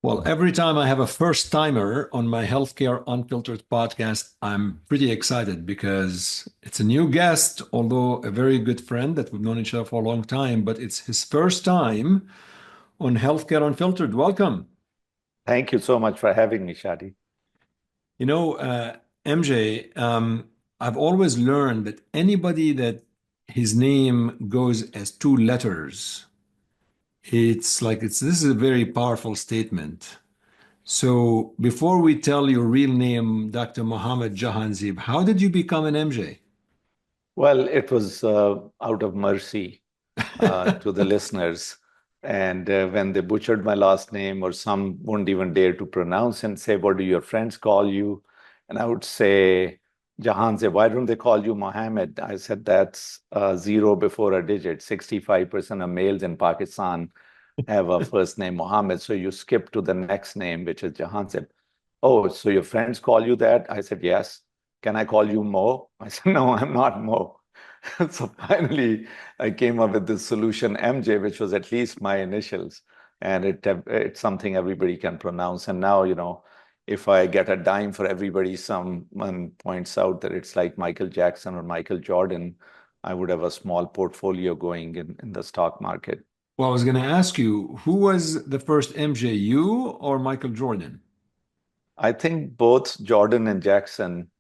Well, every time I have a first timer on my Healthcare Unfiltered podcast, I'm pretty excited because it's a new guest, although a very good friend that we've known each other for a long time, but it's his first time on Healthcare Unfiltered. Welcome. Thank you so much for having me, Shadi. You know, MJ, I've always learned that anybody that his name goes as two letters, this is a very powerful statement. So before we tell your real name, Dr. Mohammad Jahanzeb, how did you become an MJ? Well, it was out of mercy to the listeners. And when they butchered my last name, or some wouldn't even dare to pronounce and say, "What do your friends call you?" And I would say, "Jahanzeb, why don't they call you Mohammed?" I said, "That's a zero before a digit. 65% of males in Pakistan have a first name Mohammed. So you skip to the next name, which is Jahanzeb. Oh, so your friends call you that?" I said, "Yes." "Can I call you Mo?" I said, "No, I'm not Mo." So finally, I came up with this solution MJ, which was at least my initials. And it's something everybody can pronounce. And now, if I get a dime for everybody, someone points out that it's like Michael Jackson or Michael Jordan, I would have a small portfolio going in the stock market. Well, I was going to ask you, who was the first MJ, you or Michael Jordan? I think both Jordan and Jackson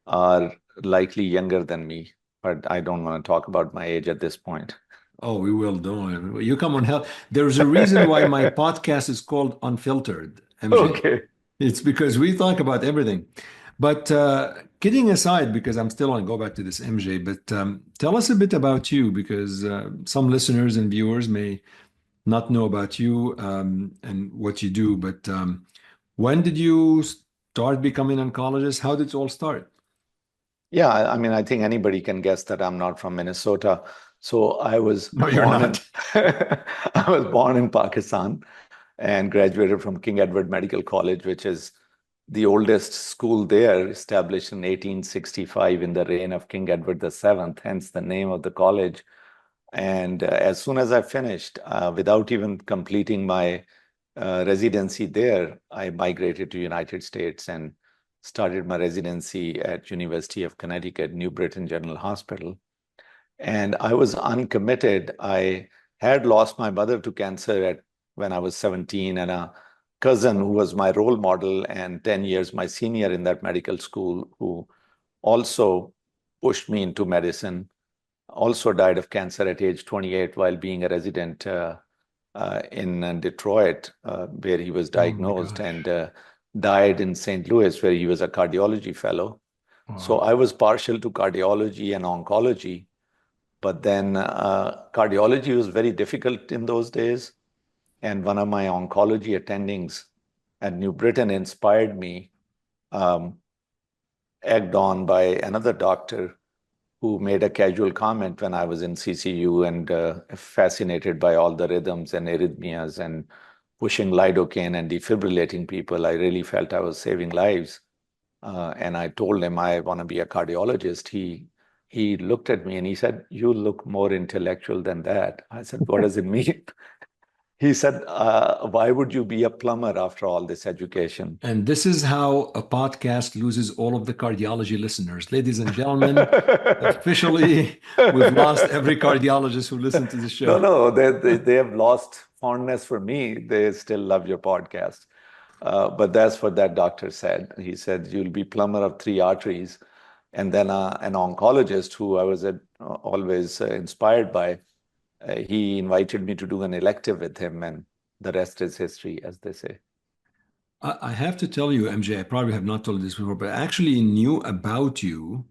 are likely younger than me, but I don't want to talk about my age at this point. Oh, we will, don't worry. You come on help. There's a reason why my podcast is called Unfiltered, MJ. Okay. It's because we talk about everything. But kidding aside, because I'm still on go back to this MJ, but tell us a bit about you because some listeners and viewers may not know about you and what you do. But when did you start becoming an oncologist? How did it all start? Yeah, I mean, I think anybody can guess that I'm not from Minnesota. So I was No, you're born in not. I was born in Pakistan and graduated from King Edward Medical College, which is the oldest school there, established in 1865 in the reign of King Edward VII, hence the name of the college. And as soon as I finished, without even completing my residency there, I migrated to United States and started my residency at University of Connecticut, New Britain General Hospital. And I was uncommitted. I had lost my mother to cancer when I was 17, and a cousin who was my role model and 10 years my senior in that medical school, who also pushed me into medicine, also died of cancer at age 28 while being a resident in Detroit, where he was Oh my diagnosed, gosh. and died in St. Louis, where he was a cardiology fellow. So Wow. I was partial to cardiology and oncology, but then cardiology was very difficult in those days. And one of my oncology attendings at New Britain inspired me, um, egged on by another doctor who made a casual comment when I was in CCU and fascinated by all the rhythms and arrhythmias and pushing lidocaine and defibrillating people. I really felt I was saving lives. And I told him I want to be a cardiologist. He looked at me and he said, "You look more intellectual than that." I said, "What does it mean?" He said, "Why would you be a plumber after all this education?" And this is how a podcast loses all of the cardiology listeners. Ladies and gentlemen, officially, we've lost every cardiologist who listened to the No, show. no, they have lost fondness for me. They still love your podcast. But that's what that doctor said. He said, "You'll be plumber of three arteries." And then an oncologist who I was always inspired by, he invited me to do an elective with him, and the rest is history, as they say. I have to tell you, MJ, I probably have not told you this before, but I actually knew about you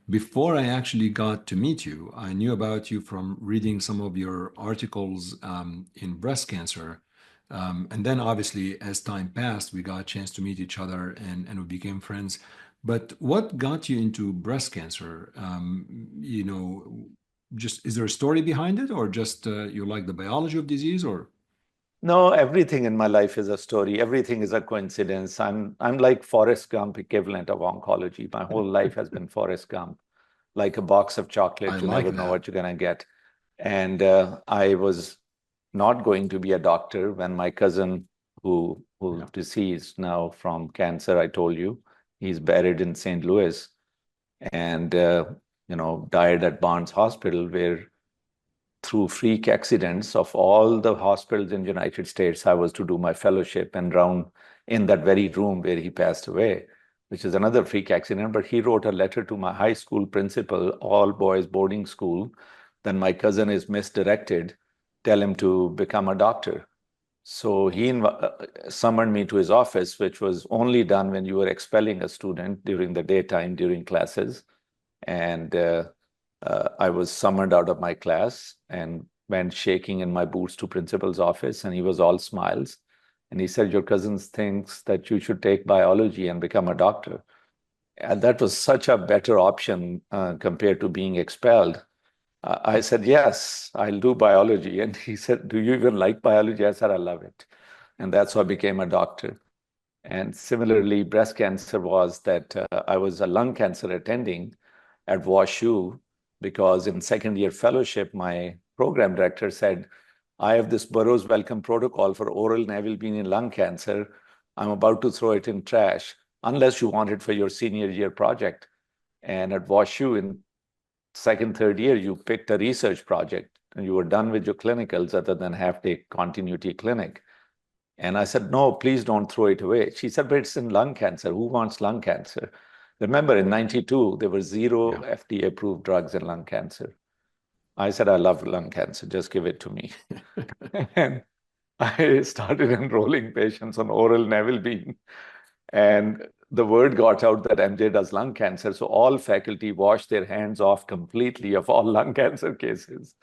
before I actually got to meet you. I knew about you from reading some of your articles in breast cancer. And then obviously, as time passed, we got a chance to meet each other and we became friends. But what got you into breast cancer? Just is there a story behind it, or just you like the biology of disease, or? No, everything in my life is a story. Everything is a coincidence. I'm like Forrest Gump equivalent of oncology. My whole life has been Forrest Gump, like a box of I chocolate. You like never know that. what you're gonna get. And I was not going to be a doctor when my cousin, who who's Yeah. deceased now from cancer, I told you. He's buried in St. Louis and, died at Barnes Hospital, where through freak accidents of all the hospitals in the United States, I was to do my fellowship and round in that very room where he passed away, which is another freak accident. But he wrote a letter to my high school principal, all boys boarding school. Then my cousin is misdirected. Tell him to become a doctor. So he summoned me to his office, which was only done when you were expelling a student during the daytime, during classes. And I was summoned out of my class and went shaking in my boots to principal's office, and he was all smiles. And he said, "Your cousin thinks that you should take biology and become a doctor." And that was such a better option compared to being expelled. I said, "Yes, I'll do biology." And he said, "Do you even like biology?" I said, "I love it." And that's how I became a doctor. And similarly, breast cancer was that I was a lung cancer attending at WashU because in second year fellowship, my program director said, "I have this Burroughs Wellcome protocol for oral navalbine in lung cancer. I'm about to throw it in trash unless you want it for your senior year project." And at WashU in second, third year, you picked a research project and you were done with your clinicals other than half-day continuity clinic. And I said, "No, please don't throw it away." She said, "But it's in lung cancer. Who wants lung cancer?" Remember, in 92, there were zero Yeah. FDA-approved drugs in lung cancer. I said, "I love lung cancer. Just give it to me." And I started enrolling patients on oral navalbine. And the word got out that MJ does lung cancer. So all faculty washed their hands off completely of all lung cancer cases.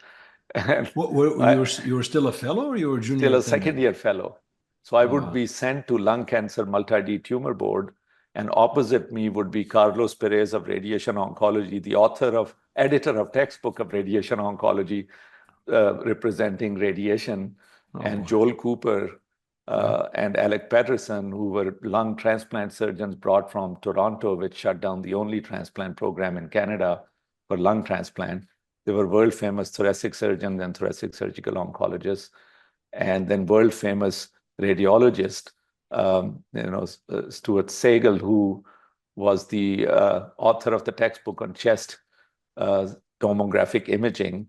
And You I, were still a fellow or you were a junior still a second attending? year fellow. So I Oh, would wow. be sent to lung cancer multi-D tumor board, and opposite me would be Carlos Perez of radiation oncology, the editor of textbook of radiation oncology, representing radiation, Oh, and boy. Joel Cooper Yeah. and Alec Patterson, who were lung transplant surgeons brought from Toronto, which shut down the only transplant program in Canada for lung transplant. They were world famous thoracic surgeons and thoracic surgical oncologists, and then world famous radiologist, Stuart Sagal, who was the author of the textbook on chest uh, tomographic imaging,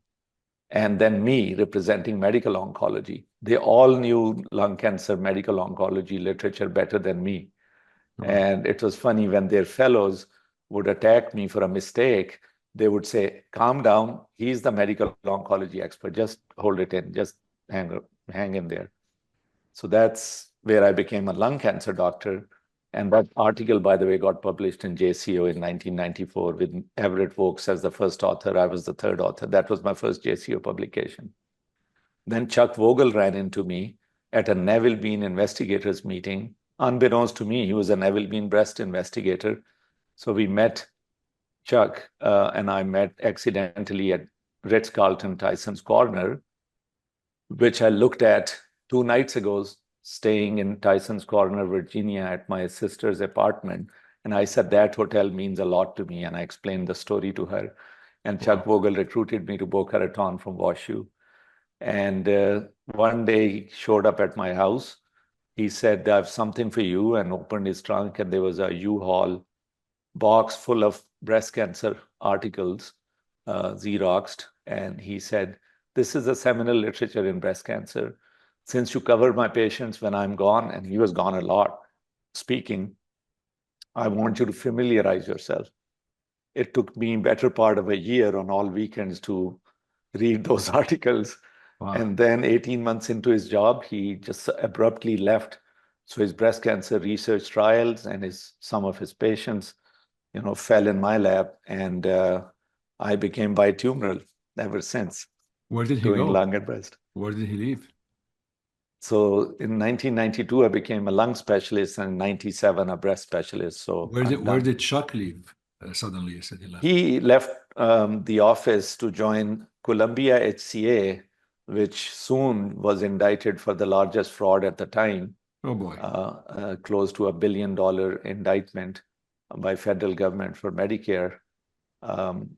and then me representing medical oncology. They all knew lung cancer medical oncology literature better than me. Wow. And it was funny when their fellows would attack me for a mistake, they would say, "Calm down. He's the medical oncology expert. Just hold it in. Just hang in there." So that's where I became a lung cancer doctor. And that article, by the way, got published in JCO in 1994 with Everett Vokes as the first author. I was the third author. That was my first JCO publication. Then Chuck Vogel ran into me at a Neville Bean investigators meeting. Unbeknownst to me, he was a Neville Bean breast investigator. So we met, Chuck and I met accidentally at Ritz-Carlton Tyson's Corner, which I looked at 2 nights ago, staying in Tyson's Corner, Virginia, at my sister's apartment. And I said, "That hotel means a lot to me." And I explained the story to her. And Chuck Wow. Vogel recruited me to Boca Raton from WashU. And one day he showed up at my house. He said, "I have something for you," and opened his trunk. And there was a U-Haul box full of breast cancer articles, Xeroxed. And he said, "This is a seminal literature in breast cancer. Since you cover my patients when I'm gone," and he was gone a lot speaking, "I want you to familiarize yourself." It took me better part of a year on all weekends to read those articles. Wow. And then 18 months into his job, he just abruptly left. So his breast cancer research trials and some of his patients, fell in my lap, and I became bitumoral ever since, Where did he doing go? lung and breast. Where did he leave? So in 1992, I became a lung specialist, and in 97, a breast specialist. So I'm Where done. did Chuck leave? Suddenly, you said he left. He left the office to join Columbia HCA, which soon was indicted for the largest fraud at the time, Oh, boy. close to $1 billion indictment by federal government for Medicare. Um,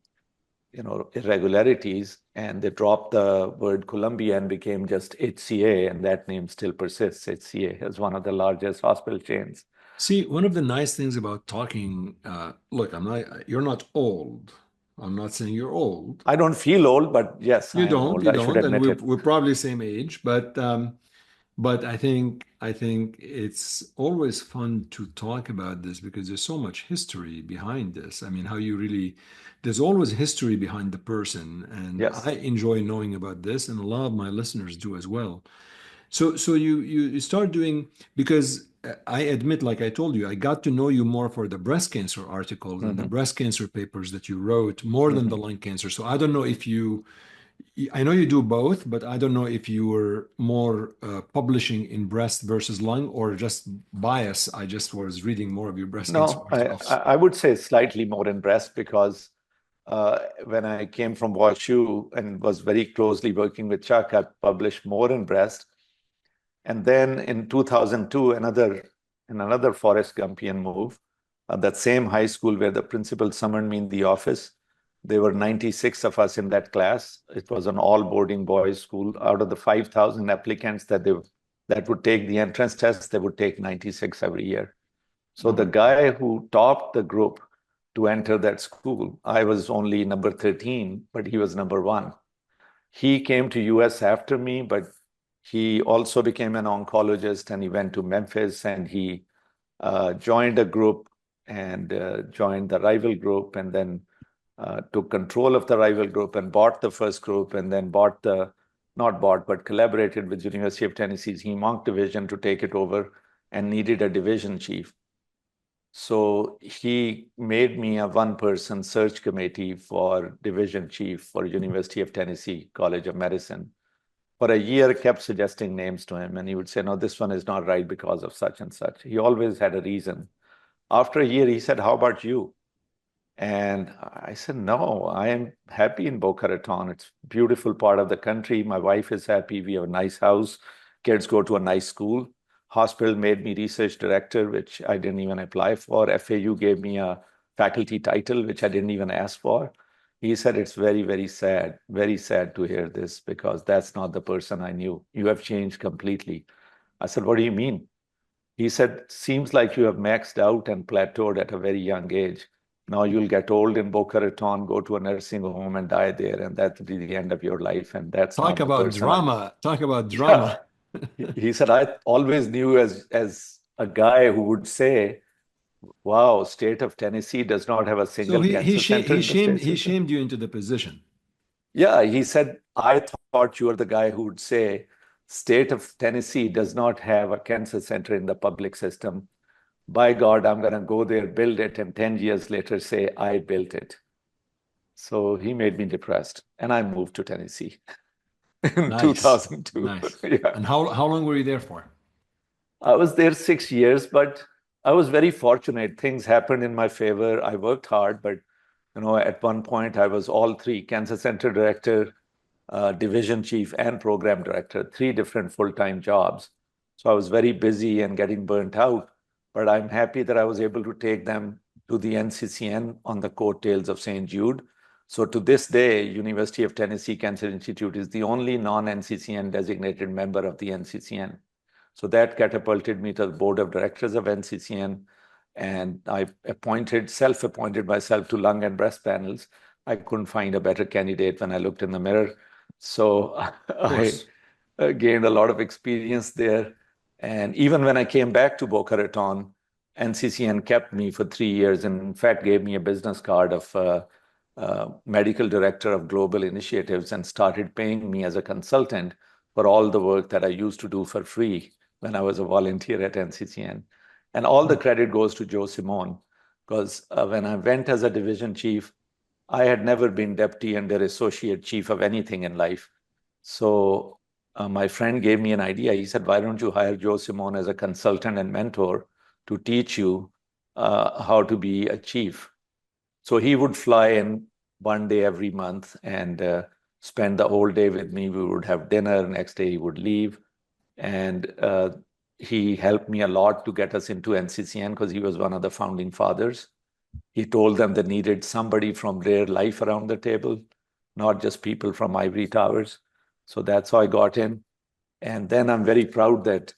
irregularities, and they dropped the word Columbia and became just HCA, and that name still persists. HCA is one of the largest hospital chains. See, one of the nice things about talking, look, you're not old. I'm not saying you're old. I don't feel old, but yes, I am old. You I should don't, and admit it. we're probably same age, but I think it's always fun to talk about this because there's so much history behind this. I mean, there's always history behind the person, and Yes. I enjoy knowing about this, and a lot of my listeners do as well. So you start doing because I admit, like I told you, I got to know you more for the breast cancer articles and the Hmm. breast cancer papers that you wrote more than the Hmm. lung cancer. So I don't know if I know you do both, but I don't know if you were more publishing in breast versus lung or just bias. I just was reading more of your breast cancer No, articles. I would say slightly more in breast because when I came from WashU and was very closely working with Chuck, I published more in breast. And then in 2002, another Forrest Gumpian move, that same high school where the principal summoned me in the office. There were 96 of us in that class. It was an all boarding boys school. Out of the 5,000 applicants that would take the entrance test, they would take 96 every year. So the guy who topped the group to enter that school, I was only number 13, but he was number one. He came to US after me, but he also became an oncologist, and he went to Memphis, and he joined a group and joined the rival group, and then took control of the rival group and bought the first group, and then not bought, but collaborated with University of Tennessee's Hem-Onc division to take it over and needed a division chief. So he made me a one-person search committee for division chief for University of Tennessee College of Medicine. For a year, kept suggesting names to him, and he would say, no, this one is not right because of such and such. He always had a reason. After a year, he said, how about you? And I said, no, I am happy in Boca Raton. It's a beautiful part of the country. My wife is happy. We have a nice house. Kids go to a nice school. Hospital made me research director, which I didn't even apply for. FAU gave me a faculty title, which I didn't even ask for. He said, it's very, very sad to hear this because that's not the person I knew. You have changed completely. I said, what do you mean? He said, seems like you have maxed out and plateaued at a very young age. Now you'll get old in Boca Raton, go to a nursing home and die there, and that'll be the end of your life. And that's Talk not the about person drama. Talk about yeah. drama. He said, I always knew as a guy who would say, wow, state of Tennessee does not have a So single cancer center in the state he system. shamed you into the position. Yeah, he said, I thought you were the guy who would say, state of Tennessee does not have a cancer center in the public system. By God, I'm going to go there, build it, and 10 years later say, I built it. So he made me depressed, and I moved to Tennessee in Nice, 2002. nice. Yeah. And how long were you there for? I was there 6 years, but I was very fortunate. Things happened in my favor. I worked hard, but at one point I was all three: cancer center director, division chief, and program director, three different full-time jobs. So I was very busy and getting burnt out. But I'm happy that I was able to take them to the NCCN on the coattails of St. Jude. So to this day, University of Tennessee Cancer Institute is the only non-NCCN designated member of the NCCN. So that catapulted me to the board of directors of NCCN. And I self-appointed myself to lung and breast panels. I couldn't find a better candidate when I looked in the mirror. So Of I course. gained a lot of experience there. And even when I came back to Boca Raton, NCCN kept me for 3 years and, in fact, gave me a business card of medical director of global initiatives and started paying me as a consultant for all the work that I used to do for free when I was a volunteer at NCCN. And all the credit goes to Joe Simone, because when I went as a division chief, I had never been deputy and their associate chief of anything in life. So my friend gave me an idea. He said, why don't you hire Joe Simone as a consultant and mentor to teach you how to be a chief? So he would fly in one day every month and spend the whole day with me. We would have dinner. Next day he would leave. And he helped me a lot to get us into NCCN because he was one of the founding fathers. He told them they needed somebody from their life around the table, not just people from ivory towers. So that's how I got in. And then I'm very proud that,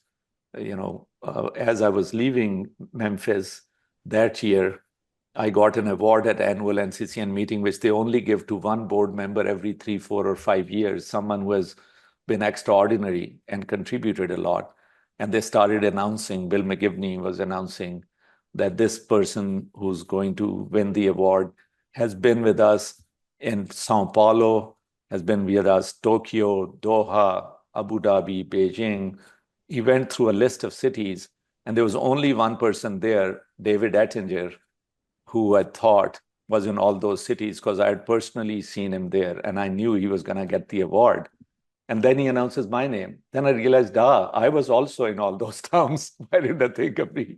as I was leaving Memphis that year, I got an award at annual NCCN meeting, which they only give to one board member every 3, 4, or 5 years, someone who has been extraordinary and contributed a lot. And they started announcing, Bill McGivney was announcing that this person who's going to win the award has been with us in Sao Paulo, has been with us Tokyo, Doha, Abu Dhabi, Beijing. He went through a list of cities, and there was only one person there, David Ettinger, who I thought was in all those cities because I had personally seen him there and I knew he was going to get the award. And then he announces my name. Then I realized, I was also in all those towns. Why did I think of me?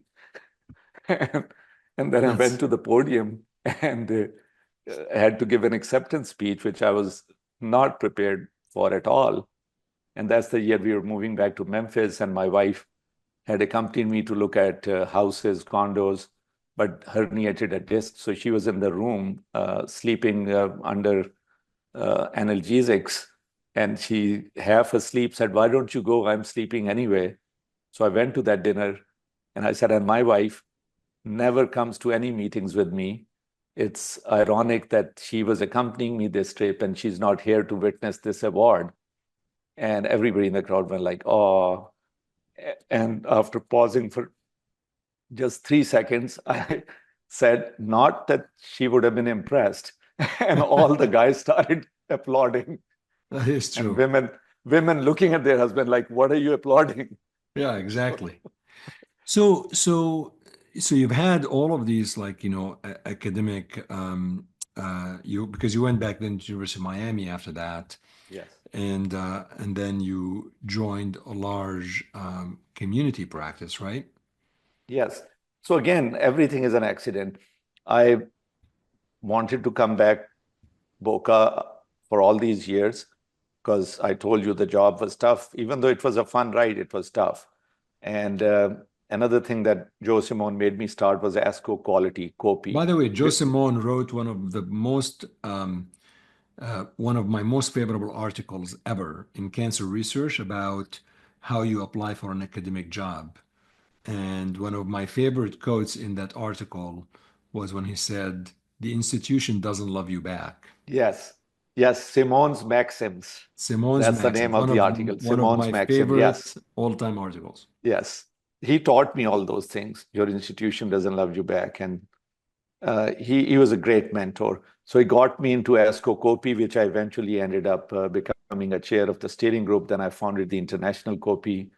And then I went to the podium and I had to give an acceptance speech, which I was not prepared for at all. And that's the year we were moving back to Memphis, and my wife had accompanied me to look at houses, condos, but herniated a disc. So she was in the room sleeping under analgesics. And she, half asleep, said, "Why don't you go? I'm sleeping anyway." So I went to that dinner and I said, and my wife never comes to any meetings with me. It's ironic that she was accompanying me this trip and she's not here to witness this award. And everybody in the crowd went like, "Oh." And after pausing for just 3 seconds, I said, not that she would have been impressed. And all the guys started applauding. That is And true. women looking at their husband like, "What are you applauding?" Yeah, exactly. So you've had all of these, like, academic, because you went back then to University of Miami after that, Yes. and then you joined a large community practice, right? Yes. So again, everything is an accident. I wanted to come back Boca for all these years because I told you the job was tough. Even though it was a fun ride, it was tough. And another thing that Joe Simone made me start was ASCO quality, By copy. the way, Joe Simone wrote one of my most favorable articles ever in cancer research about how you apply for an academic job. And one of my favorite quotes in that article was when he said, "The institution doesn't love you back." Yes. Yes. Simone's Maxims. Simone's That's the name Maxims, of the article. one of Simone's my Maxim. favorite Yes. all-time articles. Yes. He taught me all those things. Your institution doesn't love you back. And he was a great mentor. So he got me into ASCO COPI, which I eventually ended up becoming a chair of the steering group. Then I founded the International COPI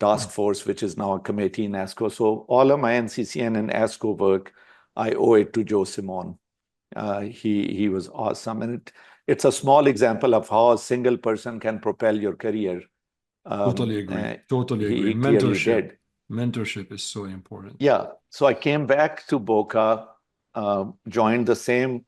Task Force, which is now a committee in ASCO. So all of my NCCN and ASCO work, I owe it to Joe Simone. He was awesome. And it's a small example of how a single person can propel your career. Totally agree. Totally agree. He clearly Mentorship. did. Mentorship is so important. Yeah. So I came back to Boca, joined the same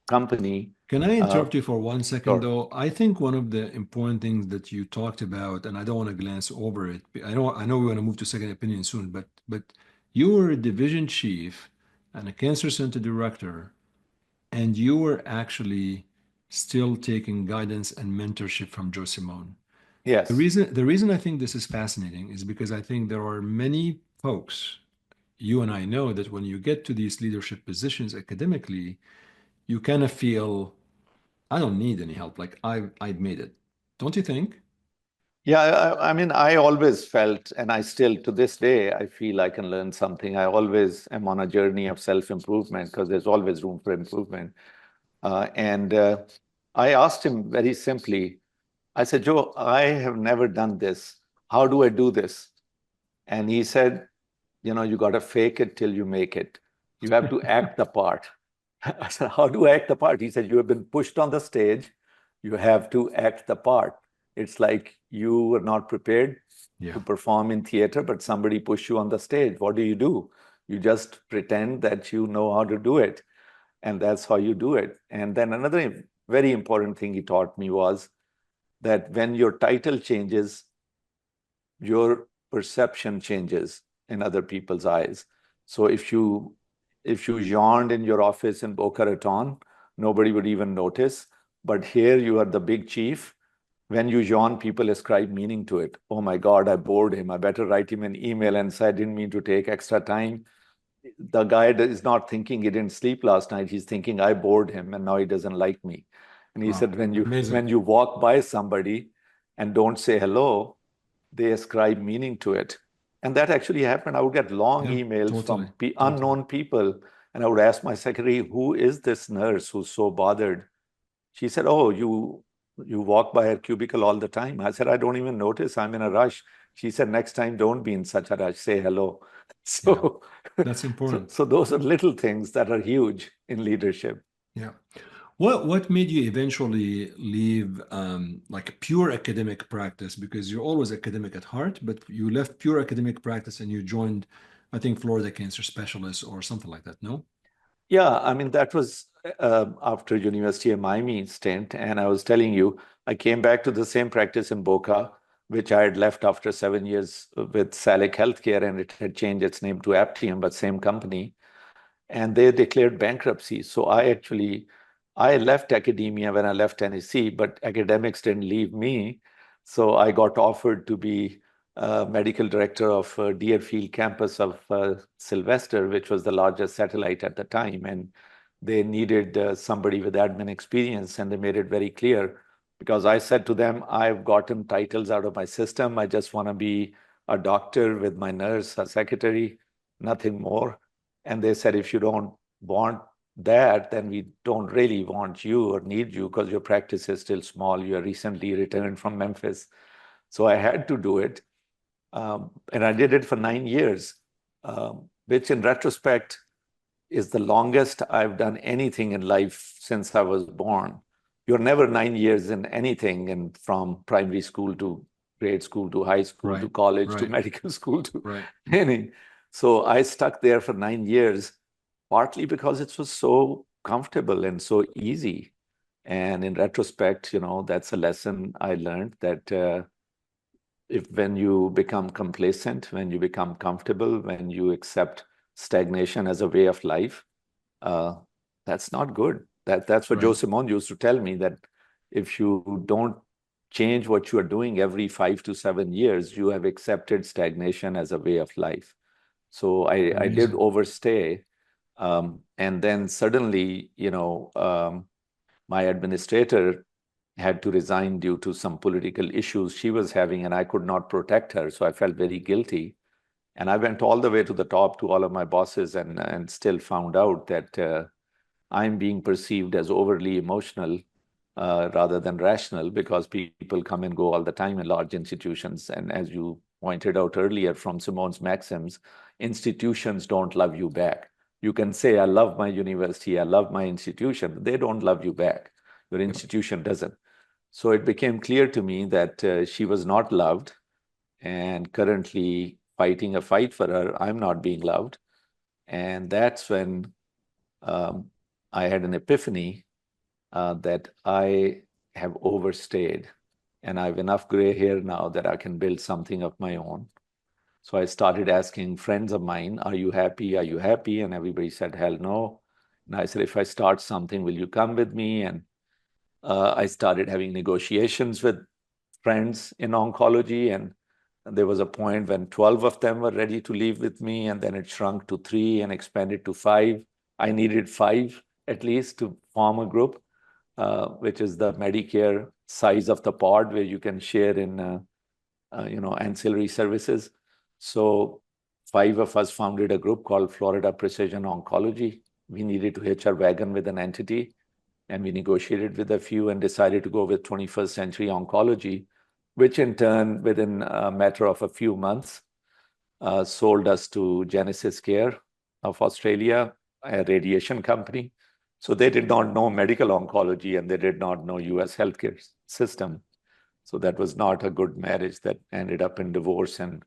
company. Can I Uh, interrupt you for 1 second, sure. though? I think one of the important things that you talked about, and I don't want to glance over it. I know we want to move to second opinion soon, but you were a division chief and a cancer center director, and you were actually still taking guidance and mentorship from Joe Simone. The Yes. reason the reason I think this is fascinating is because I think there are many folks, you and I know, that when you get to these leadership positions academically, you kind of feel, I don't need any help. Like I've made it. Don't you think? Yeah. I mean, I always felt, and I still to this day, I feel I can learn something. I always am on a journey of self-improvement because there's always room for improvement. And I asked him very simply, I said, "Joe, I have never done this. How do I do this?" And he said, "You got to fake it till you make it. You have to act the part." I said, "How do I act the part?" He said, "You have been pushed on the stage. You have to act the part. It's like you were not prepared Yeah. to perform in theater, but somebody pushed you on the stage. What do? You just pretend that you know how to do it. And that's how you do it." And then another very important thing he taught me was that when your title changes, your perception changes in other people's eyes. So if you if you yawned in your office in Boca Raton, nobody would even notice. But here you are the big chief. When you yawn, people ascribe meaning to it. Oh my God, I bored him. I better write him an email and say I didn't mean to take extra time. The guy is not thinking he didn't sleep last night. He's thinking I bored him and now he doesn't like me. And he Wow, said, when amazing. you walk by somebody and don't say hello, they ascribe meaning to it. And that actually happened. I would get long Yeah, emails totally, from totally. unknown people. And I would ask my secretary, who is this nurse who's so bothered? She said, oh, you walk by her cubicle all the time. I said, I don't even notice. I'm in a rush. She said, next time, don't be in such a rush. Say hello. Yeah, So, that's important. so those are little things that are huge in leadership. Yeah. What made you eventually leave like pure academic practice? Because you're always academic at heart, but you left pure academic practice and you joined, I think, Florida Cancer Specialists or something like that, no? Yeah, I mean, that was after University of Miami stint. And I was telling you, I came back to the same practice in Boca, which I had left after 7 years with Salic Healthcare, and it had changed its name to Aptium, but same company. And they declared bankruptcy. So I left academia when I left Tennessee, but academics didn't leave me. So I got offered to be medical director of Deerfield campus of Sylvester, which was the largest satellite at the time. And they needed somebody with admin experience, and they made it very clear because I said to them, I've gotten titles out of my system. I just want to be a doctor with my nurse, a secretary, nothing more. And they said, if you don't want that, then we don't really want you or need you because your practice is still small. You are recently returned from Memphis. So I had to do it. And I did it for 9 years, which in retrospect is the longest I've done anything in life since I was born. You're never 9 years in anything, and from primary school to grade school to high school to Right, college to right, medical school to right. any. So I stuck there for 9 years, partly because it was so comfortable and so easy. And in retrospect, that's a lesson I learned that if when you become complacent, when you become comfortable, when you accept stagnation as a way of life, uh, that's not good. That's what Joe Right. Simone used to tell me, that if you don't change what you are doing every 5 to 7 years, you have accepted stagnation as a way of life. So I did Amazing. overstay. And then suddenly, my administrator had to resign due to some political issues she was having, and I could not protect her. So I felt very guilty. And I went all the way to the top to all of my bosses and still found out that I'm being perceived as overly emotional rather than rational because people come and go all the time in large institutions. And as you pointed out earlier from Simone's maxims, institutions don't love you back. You can say, I love my university, I love my institution. They don't love you back. Your Yep. institution doesn't. So it became clear to me that she was not loved, and currently fighting a fight for her, I'm not being loved. And that's when um, I had an epiphany that I have overstayed and I have enough gray hair now that I can build something of my own. So I started asking friends of mine, are you happy? Are you happy? And everybody said, hell no. And I said, if I start something, will you come with me? And I started having negotiations with friends in oncology. And there was a point when 12 of them were ready to leave with me, and then it shrunk to 3 and expanded to 5. I needed 5 at least to form a group, which is the Medicare size of the pod where you can share in ancillary services. So 5 of us founded a group called Florida Precision Oncology. We needed to hitch our wagon with an entity, and we negotiated with a few and decided to go with 21st Century Oncology, which in turn, within a matter of a few months, sold us to Genesis Care of Australia, a radiation company. So they did not know medical oncology and they did not know US healthcare system. So that was not a good marriage that ended up in divorce, and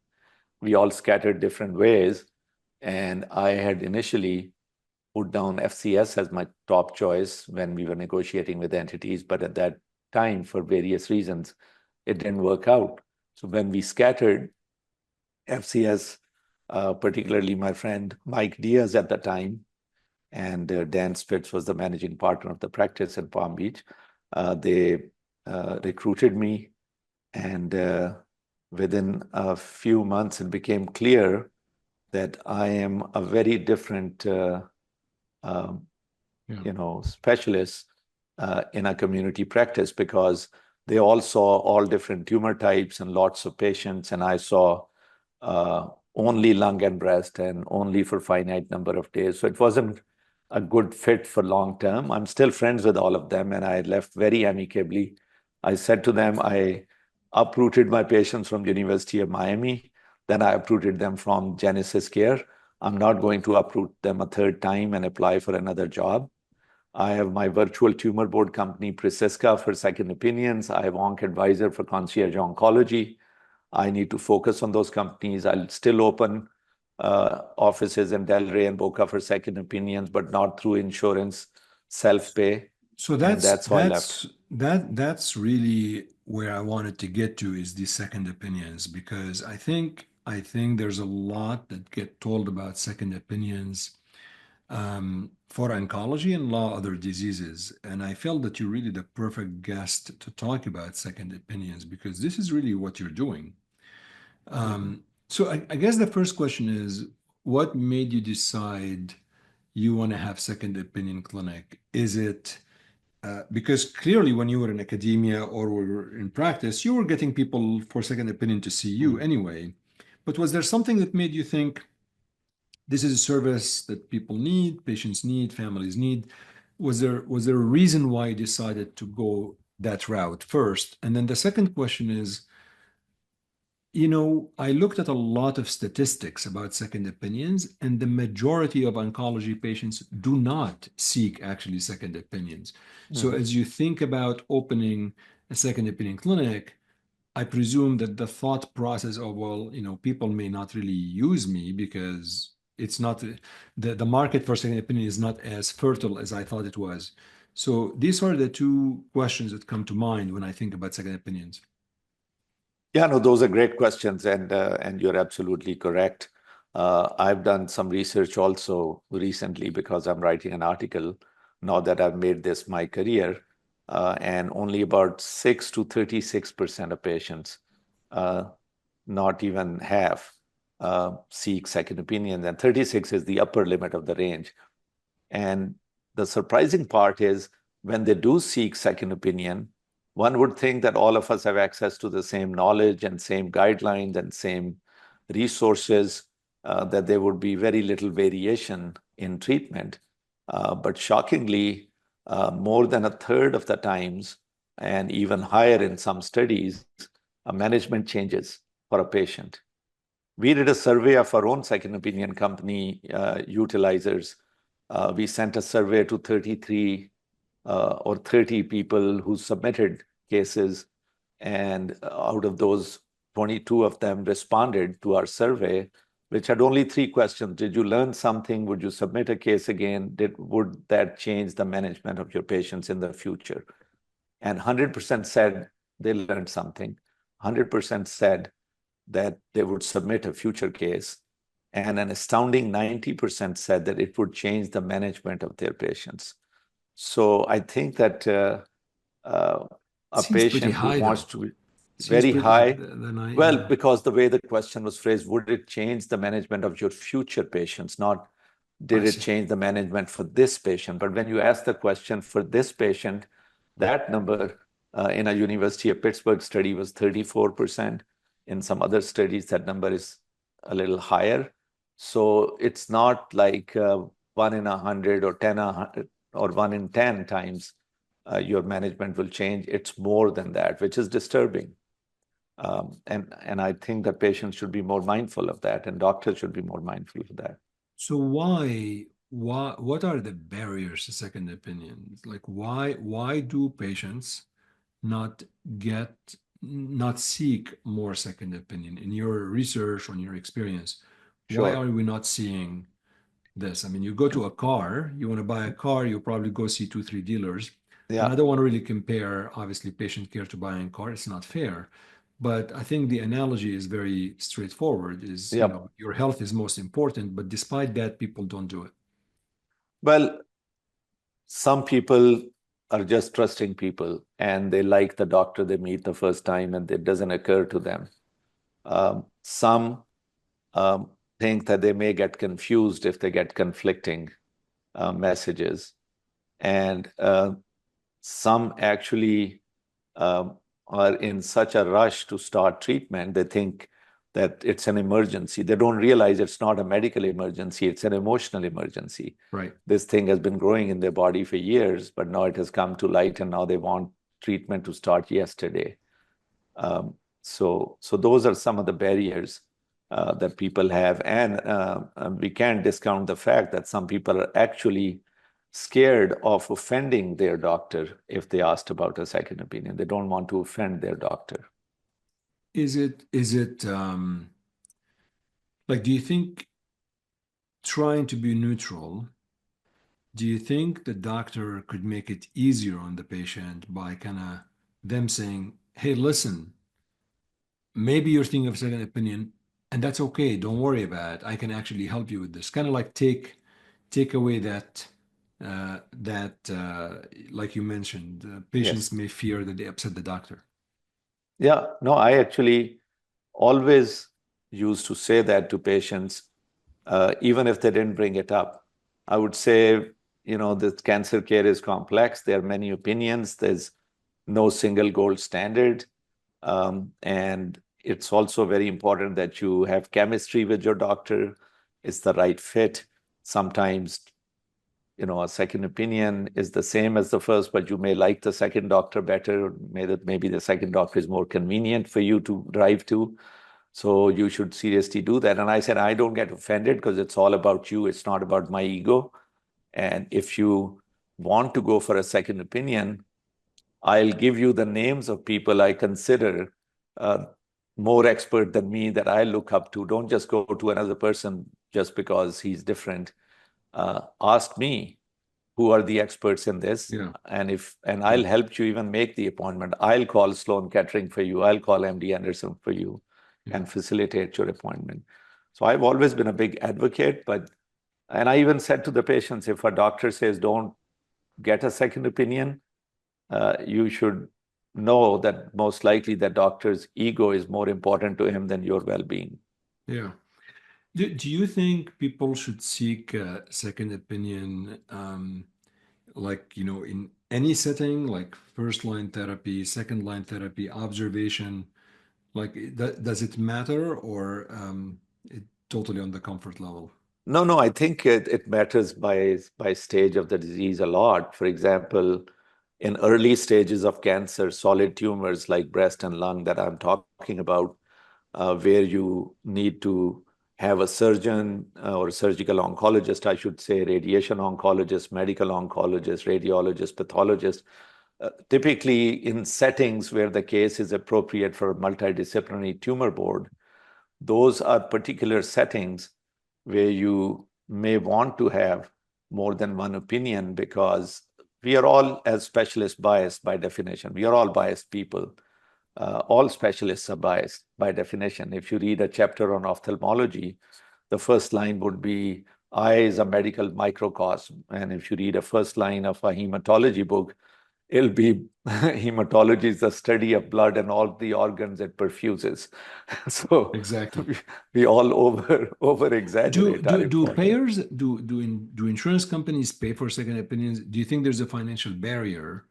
we all scattered different ways. And I had initially put down FCS as my top choice when we were negotiating with entities, but at that time, for various reasons, it didn't work out. So when we scattered, FCS, particularly my friend Mike Diaz at the time, and Dan Spitz was the managing partner of the practice in Palm Beach. They recruited me, and within a few months, it became clear that I am a very different, um, Yeah. specialist in a community practice, because they all saw all different tumor types and lots of patients, and I saw only lung and breast and only for finite number of days. So it wasn't a good fit for long term. I'm still friends with all of them, and I left very amicably. I said to them, I uprooted my patients from the University of Miami, then I uprooted them from Genesis Care. I'm not going to uproot them a third time and apply for another job. I have my virtual tumor board company, Preciska, for second opinions. I have Onc Advisor for concierge oncology. I need to focus on those companies. I'll still open offices in Delray and Boca for second opinions, but not through insurance, self-pay. So And that's that's how I left. that's really where I wanted to get to, is these second opinions, because I think there's a lot that get told about second opinions for oncology and a lot of other diseases. And I felt that you're really the perfect guest to talk about second opinions, because this is really what you're doing. Mhm. So I guess the first question is, what made you decide you want to have second opinion clinic? Is it because clearly when you were in academia or were in practice, you were getting people for second opinion to see you Mhm. anyway. But was there something that made you think this is a service that people need, patients need, families need? Was there a reason why you decided to go that route first? And then the second question is, I looked at a lot of statistics about second opinions, and the majority of oncology patients do not seek actually second opinions. So, Mhm. as you think about opening a second opinion clinic, I presume that the thought process of, well, people may not really use me because it's not the market for second opinion is not as fertile as I thought it was. So, these are the two questions that come to mind when I think about second opinions. Yeah, no, those are great questions, and you're absolutely correct. I've done some research also recently because I'm writing an article now that I've made this my career, and only about 6 to 36% of patients, uh, not even half, seek second opinions, and 36 is the upper limit of the range. And the surprising part is, when they do seek second opinion, one would think that all of us have access to the same knowledge and same guidelines and same resources, that there would be very little variation in treatment. But shockingly, more than a third of the times, and even higher in some studies, management changes for a patient. We did a survey of our own second opinion company utilizers. We sent a survey to 33 or 30 people who submitted cases, and out of those, 22 of them responded to our survey, which had only three questions. Did you learn something? Would you submit a case again? Would that change the management of your patients in the future? And 100% said they learned something. 100% said that they would submit a future case, and an astounding 90% said that it would change the management of their patients. So I think that uh, a Seems pretty patient who high, wants though. to be Seems very pretty, high, then I, well, yeah, because the way the question was phrased, would it change the management of your future patients, not I did it see. change the management for this patient? But when you ask the question for this patient, that number in a University of Pittsburgh study was 34%. In some other studies, that number is a little higher. So it's not like 1 in 100 or 10 or 1 in 10 times your management will change. It's more than that, which is disturbing. And I think that patients should be more mindful of that, and doctors should be more mindful of that. So what are the barriers to second opinions? Like why do patients not get, not seek more second opinion in your research, on your experience? Why Sure. are we not seeing this? I mean, you go to a car, you want to buy a car, you probably go see two, three dealers. And I Yeah. don't want to really compare, obviously, patient care to buying a car. It's not fair. But I think the analogy is very straightforward, is, Yep. your health is most important, but despite that, people don't do it. Well, some people are just trusting people and they like the doctor they meet the first time and it doesn't occur to them. Some um, think that they may get confused if they get conflicting messages. And some actually are in such a rush to start treatment, they think that it's an emergency. They don't realize it's not a medical emergency, it's an emotional emergency. Right. This thing has been growing in their body for years, but now it has come to light and now they want treatment to start yesterday. So those are some of the barriers that people have. And we can't discount the fact that some people are actually scared of offending their doctor if they asked about a second opinion. They don't want to offend their doctor. Is it like, do you think trying to be neutral, do you think the doctor could make it easier on the patient by kind of them saying, hey, listen, maybe you're thinking of a second opinion, and that's okay. Don't worry about it. I can actually help you with this. Kind of like take away that like you mentioned, patients Yes. may fear that they upset the doctor. Yeah. No, I actually always used to say that to patients, even if they didn't bring it up. I would say, the cancer care is complex. There are many opinions. There's no single gold standard. And it's also very important that you have chemistry with your doctor. It's the right fit. Sometimes, a second opinion is the same as the first, but you may like the second doctor better. Maybe the second doctor is more convenient for you to drive to. So you should seriously do that. And I said, I don't get offended because it's all about you. It's not about my ego. And if you want to go for a second opinion, I'll give you the names of people I consider uh, more expert than me that I look up to. Don't just go to another person just because he's different. Ask me who are the experts in this, Yeah. and Yeah. I'll help you even make the appointment. I'll call Sloan Kettering for you. I'll call MD Anderson for you Yeah. and facilitate your appointment. So I've always been a big advocate, and I even said to the patients, if a doctor says don't get a second opinion, you should know that most likely the doctor's ego is more important to him than your well-being. Yeah. Do you think people should seek a second opinion, like, in any setting, like first line therapy, second line therapy, observation? Like, does it matter, or it totally on the comfort level? No, no, I think it matters by stage of the disease a lot. For example, in early stages of cancer, solid tumors like breast and lung that I'm talking about, where you need to have a surgeon or a surgical oncologist, I should say, radiation oncologist, medical oncologist, radiologist, pathologist. Typically, in settings where the case is appropriate for a multidisciplinary tumor board, those are particular settings where you may want to have more than one opinion because we are all, as specialists, biased by definition. We are all biased people. All specialists are biased by definition. If you read a chapter on ophthalmology, the first line would be eye is a medical microcosm. And if you read a first line of a hematology book, it'll be hematology is the study of blood and all the organs it perfuses. So Exactly. we all over Do exaggerate our do do importance. payers do insurance companies pay for second opinions? Do you think there's a financial barrier?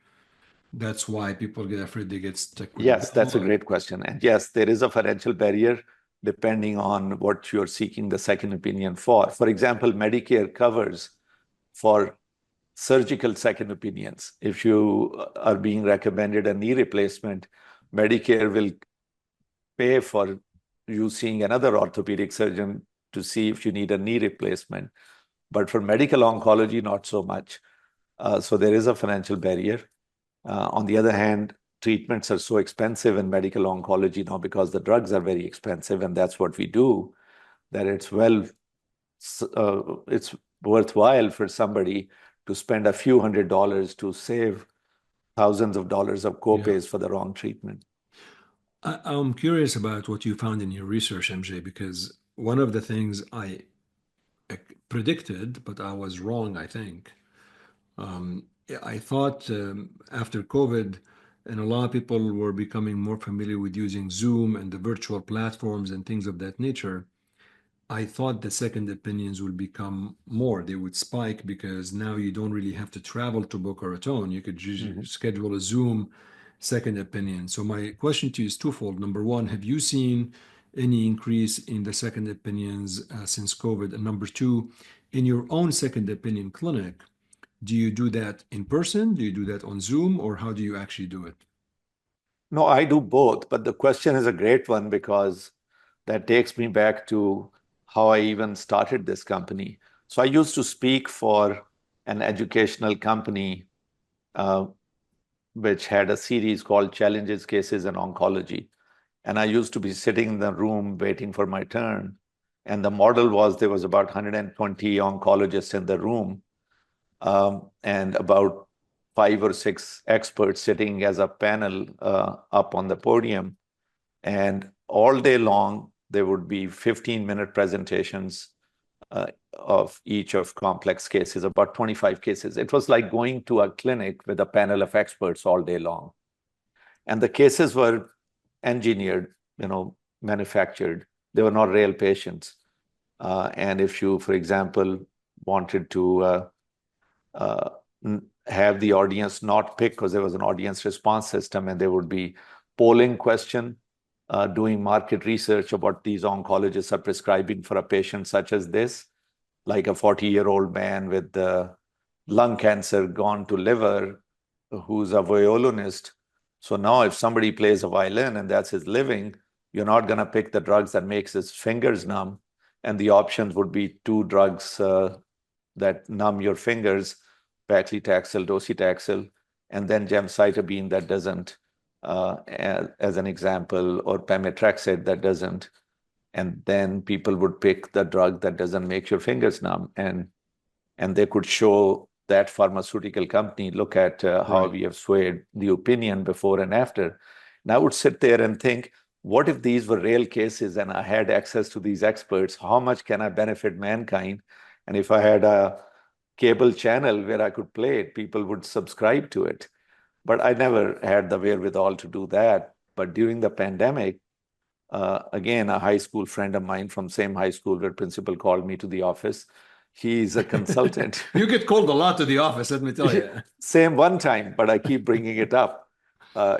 That's why people get afraid they get stuck with a Yes, bill. that's a great question. And yes, there is a financial barrier depending on what you're seeking the second opinion for. For example, Medicare covers for surgical second opinions. If you are being recommended a knee replacement, Medicare will pay for you seeing another orthopedic surgeon to see if you need a knee replacement. But for medical oncology, not so much. So there is a financial barrier. On the other hand, treatments are so expensive in medical oncology now because the drugs are very expensive, and that's what we do, that it's worthwhile for somebody to spend a few $100s to save thousands of dollars of Yeah. copays for the wrong treatment. I'm curious about what you found in your research, MJ, because one of the things predicted, but I was wrong, I think. I thought after COVID, and a lot of people were becoming more familiar with using Zoom and the virtual platforms and things of that nature. I thought the second opinions would become more. They would spike because now you don't really have to travel to Boca Raton. You could just Mhm. schedule a Zoom second opinion. So my question to you is twofold. Number one, have you seen any increase in the second opinions since COVID? And number two, in your own second opinion clinic, do you do that in person? Do you do that on Zoom, or how do you actually do it? No, I do both, but the question is a great one because that takes me back to how I even started this company. So I used to speak for an educational company uh, which had a series called Challenges, Cases, in Oncology. And I used to be sitting in the room waiting for my turn. And the model was there was about 120 oncologists in the room, and about five or six experts sitting as a panel up on the podium. And all day long, there would be 15-minute presentations of each of complex cases, about 25 cases. It was like going to a clinic with a panel of experts all day long. And the cases were engineered, manufactured. They were not real patients. And if you, for example, wanted to uh, have the audience not pick because there was an audience response system and there would be polling question, doing market research about these oncologists are prescribing for a patient such as this, like a 40-year-old man with lung cancer gone to liver, who's a violinist. So now if somebody plays a violin and that's his living, you're not going to pick the drugs that makes his fingers numb. And the options would be two drugs that numb your fingers, paclitaxel, docetaxel, and then gemcitabine that doesn't, as an example, or pemetrexed that doesn't. And then people would pick the drug that doesn't make your fingers numb. And they could show that pharmaceutical company, look at how Right. we have swayed the opinion before and after. And I would sit there and think, what if these were real cases and I had access to these experts? How much can I benefit mankind? And if I had a cable channel where I could play it, people would subscribe to it. But I never had the wherewithal to do that. But during the pandemic, again, a high school friend of mine from same high school where principal called me to the office. He's a consultant. You get called a lot to the office, let me tell you. Same one time, but I keep bringing it up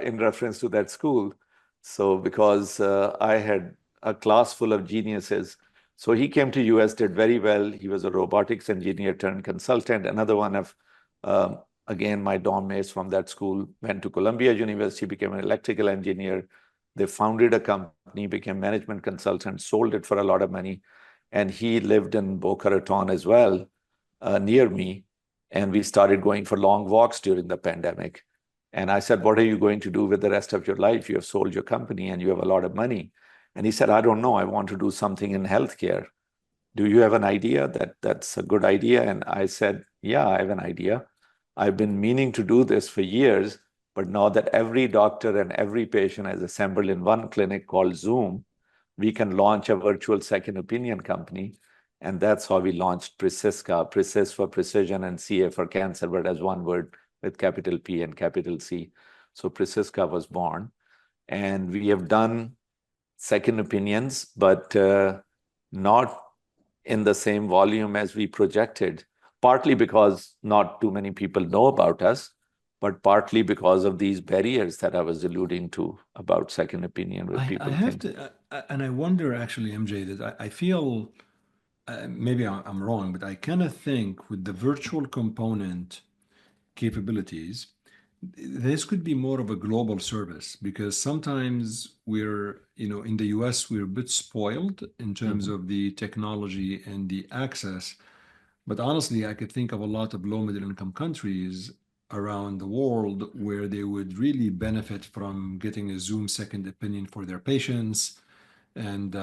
in reference to that school. So because I had a class full of geniuses. So he came to US, did very well. He was a robotics engineer turned consultant. Another one of, again, my dorm mates from that school went to Columbia University, became an electrical engineer. They founded a company, became management consultant, sold it for a lot of money. And he lived in Boca Raton as well, near me. And we started going for long walks during the pandemic. And I said, what are you going to do with the rest of your life? You have sold your company and you have a lot of money. And he said, I don't know. I want to do something in healthcare. Do you have an idea that's a good idea? And I said, yeah, I have an idea. I've been meaning to do this for years, but now that every doctor and every patient is assembled in one clinic called Zoom, we can launch a virtual second opinion company. And that's how we launched Preciska, Precis for precision and CA for cancer, but as one word with capital P and capital C. So Preciska was born. And we have done second opinions, but not in the same volume as we projected, partly because not too many people know about us, but partly because of these barriers that I was alluding to about second opinion, where I people have think, to, and I wonder actually, MJ, that I feel maybe I'm wrong, but I kind of think with the virtual component capabilities, this could be more of a global service because sometimes in the US, we're a bit spoiled in terms mhm. of the technology and the access. But honestly, I could think of a lot of low middle income countries around the world where they would really benefit from getting a Zoom second opinion for their patients. And,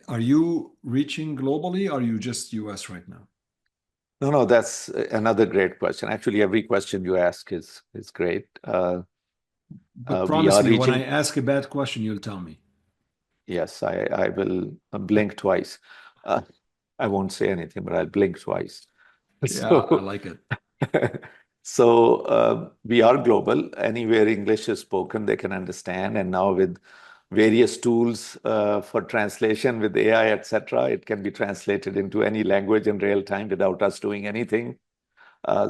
are you reaching globally? Or are you just US right now? No, no, that's another great question. Actually, every question you ask is great. But We promise are me, when I reaching. ask a bad question, you'll tell me. Yes, I will blink twice. Uh, I won't say anything, but I'll blink twice. Yeah, I So, like it. we are global. Anywhere English is spoken, they can understand. And now with various tools for translation with AI, etc., it can be translated into any language in real time without us doing anything.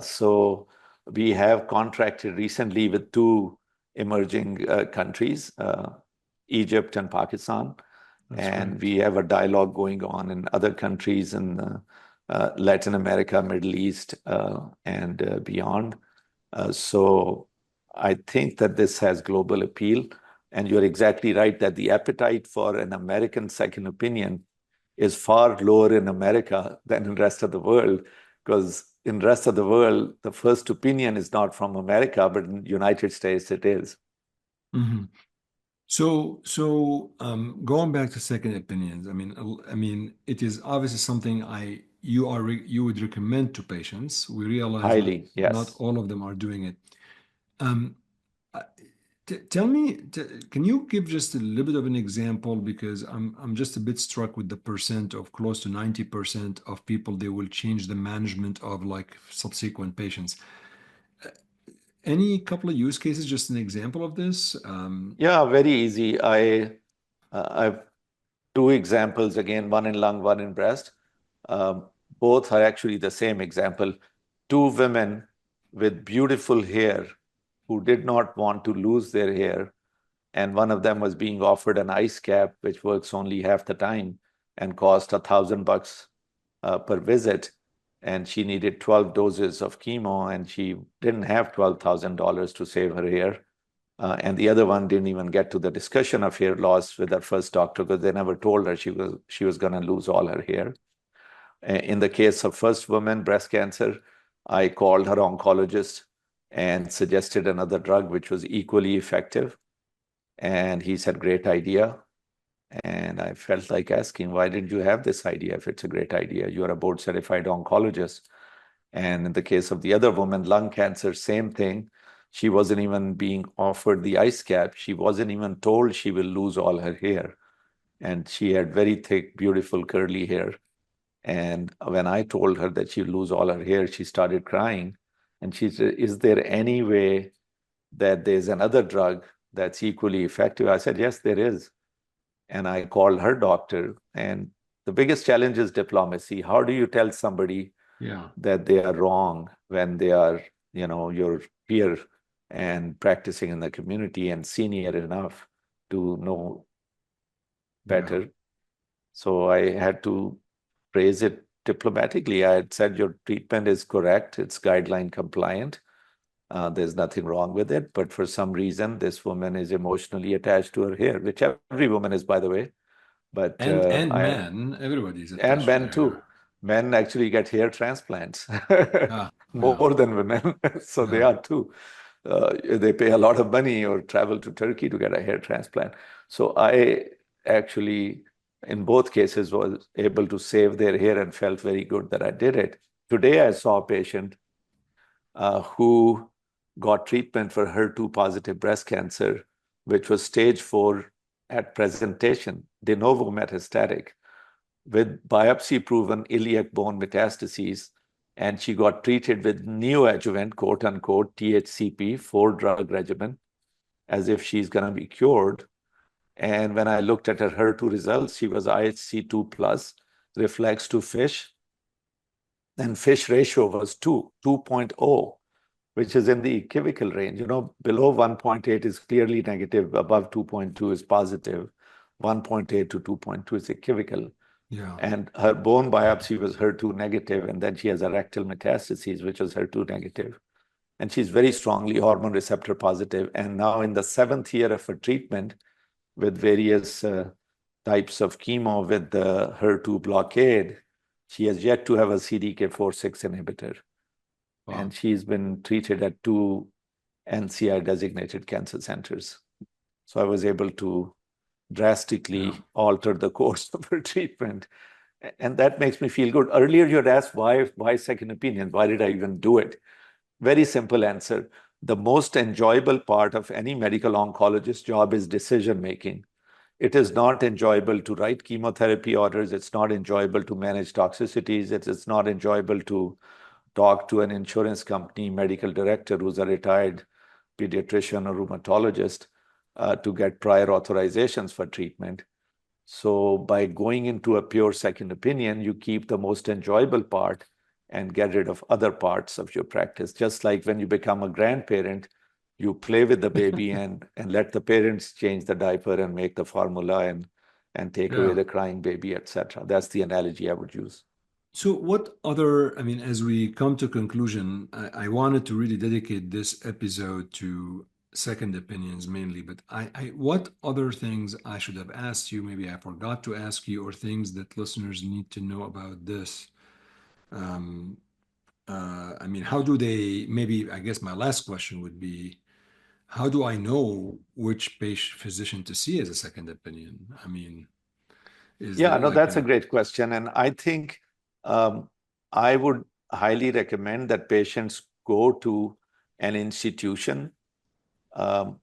So we have contracted recently with two emerging countries, Egypt and Pakistan. That's And great. we have a dialogue going on in other countries in Latin America, Middle East, and beyond. So I think that this has global appeal. And you're exactly right that the appetite for an American second opinion is far lower in America than in the rest of the world, because in the rest of the world, the first opinion is not from America, but in the United States it is. Mhm. So, going back to second opinions, I mean, it is obviously something you would recommend to patients. We realize Highly, not yes. all of them are doing it. Um, uh, Tell me, can you give just a little bit of an example? Because I'm just a bit struck with the percent of close to 90% of people they will change the management of like subsequent patients. Any couple of use cases, just an example of this? Yeah, very easy. I've two examples again, one in lung, one in breast. Um, Both are actually the same example. Two women with beautiful hair who did not want to lose their hair, and one of them was being offered an ice cap, which works only half the time and cost $1,000 per visit. And she needed 12 doses of chemo, and she didn't have $12,000 to save her hair. And the other one didn't even get to the discussion of hair loss with her first doctor because they never told her she was going to lose all her hair. In the case of first woman, breast cancer, I called her oncologist and suggested another drug which was equally effective. And he said, great idea. And I felt like asking, why didn't you have this idea if it's a great idea? You are a board certified oncologist. And in the case of the other woman, lung cancer, same thing. She wasn't even being offered the ice cap. She wasn't even told she will lose all her hair. And she had very thick, beautiful, curly hair. And when I told her that she'd lose all her hair, she started crying. And she said, is there any way that there's another drug that's equally effective? I said, yes, there is. And I called her doctor. And the biggest challenge is diplomacy. How do you tell somebody Yeah, that they are wrong when they are, your peer and practicing in the community and senior enough to know yeah, better? So I had to phrase it diplomatically. I had said, your treatment is correct, it's guideline compliant. There's nothing wrong with it. But for some reason, this woman is emotionally attached to her hair, which every woman is, by the way. But and men, everybody's and attached to men their hair. too. Men actually get hair transplants Yeah, yeah, more than women. So they yeah. are too. They pay a lot of money or travel to Turkey to get a hair transplant. So I actually, in both cases, was able to save their hair and felt very good that I did it. Today, I saw a patient who got treatment for HER2 positive breast cancer, which was stage 4 at presentation, de novo metastatic, with biopsy proven iliac bone metastases. And she got treated with neoadjuvant, quote unquote, THCP, 4-drug regimen, as if she's going to be cured. And when I looked at her HER2 results, she was IHC 2 plus, reflex to FISH, and FISH ratio was 2.0, which is in the equivocal range. Below 1.8 is clearly negative, above 2.2 is positive, 1.8 to 2.2 is equivocal. Yeah. And her bone biopsy was HER2 negative, and then she has a rectal metastases, which was HER2 negative. And she's very strongly hormone receptor positive. And now in the 7th year of her treatment with various types of chemo with the HER2 blockade, she has yet to have a CDK4/6 inhibitor. Wow. And she's been treated at 2 NCI designated cancer centers. So I was able to Yeah. drastically alter the course of her treatment. And that makes me feel good. Earlier, you had asked why second opinion? Why did I even do it? Very simple answer. The most enjoyable part of any medical oncologist job is decision making. It is not enjoyable to write chemotherapy orders. It's not enjoyable to manage toxicities. It's not enjoyable to talk to an insurance company medical director who's a retired pediatrician or rheumatologist to get prior authorizations for treatment. So by going into a pure second opinion, you keep the most enjoyable part and get rid of other parts of your practice. Just like when you become a grandparent, you play with the baby and let the parents change the diaper and make the formula and take away Yeah. the crying baby, etc. That's the analogy I would use. So what other, I mean, as we come to conclusion, I wanted to really dedicate this episode to second opinions mainly, but what other things I should have asked you, maybe I forgot to ask you, or things that listeners need to know about this? Um, I mean, how do they, maybe, I guess my last question would be, how do I know which patient physician to see as a second opinion? I mean, is Yeah, there no, like that's a a, great question. And I think I would highly recommend that patients go to an institution, um,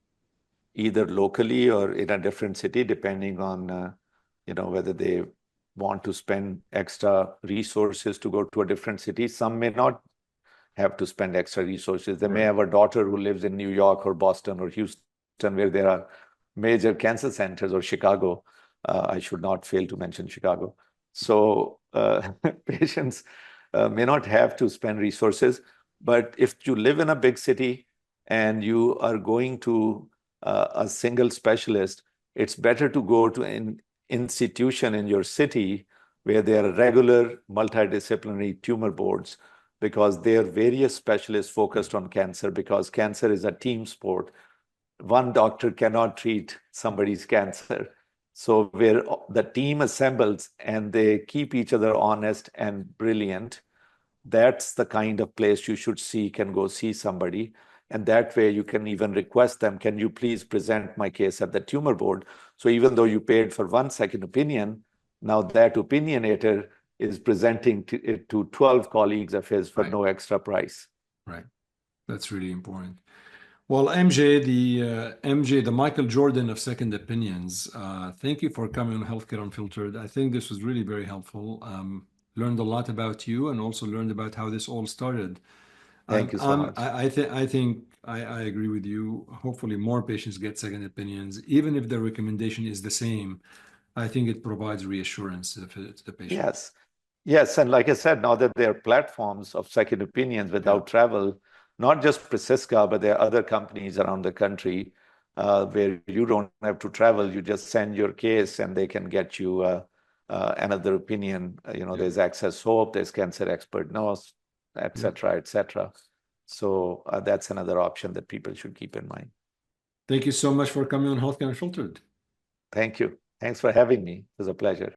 either locally or in a different city, depending on whether they want to spend extra resources to go to a different city. Some may not have to spend extra resources. They may right, have a daughter who lives in New York or Boston or Houston, where there are major cancer centers, or Chicago. I should not fail to mention Chicago. So patients may not have to spend resources, but if you live in a big city and you are going to a single specialist, it's better to go to an institution in your city where there are regular multidisciplinary tumor boards, because there are various specialists focused on cancer, because cancer is a team sport. One doctor cannot treat somebody's cancer. So where the team assembles and they keep each other honest and brilliant, that's the kind of place you should seek and go see somebody. And that way you can even request them, can you please present my case at the tumor board? So even though you paid for one second opinion, now that opinionator is presenting it to 12 colleagues of his for right, no extra price. right. That's really important. Well, MJ, the Michael Jordan of second opinions. Thank you for coming on Healthcare Unfiltered. I think this was really very helpful. Learned a lot about you, and also learned about how this all started. Thank you so much. I agree with you. Hopefully, more patients get second opinions, even if the recommendation is the same. I think it provides reassurance to the patient. Yes. Yes. And like I said, now that there are platforms of second opinions Yeah, without travel, not just Preciska, but there are other companies around the country where you don't have to travel. You just send your case and they can get you another opinion. yeah. There's Access Hope, there's Cancer Expert Knows, et Yeah. cetera, et cetera. So that's another option that people should keep in mind. Thank you so much for coming on Healthcare Unfiltered. Thank you. Thanks for having me. It was a pleasure.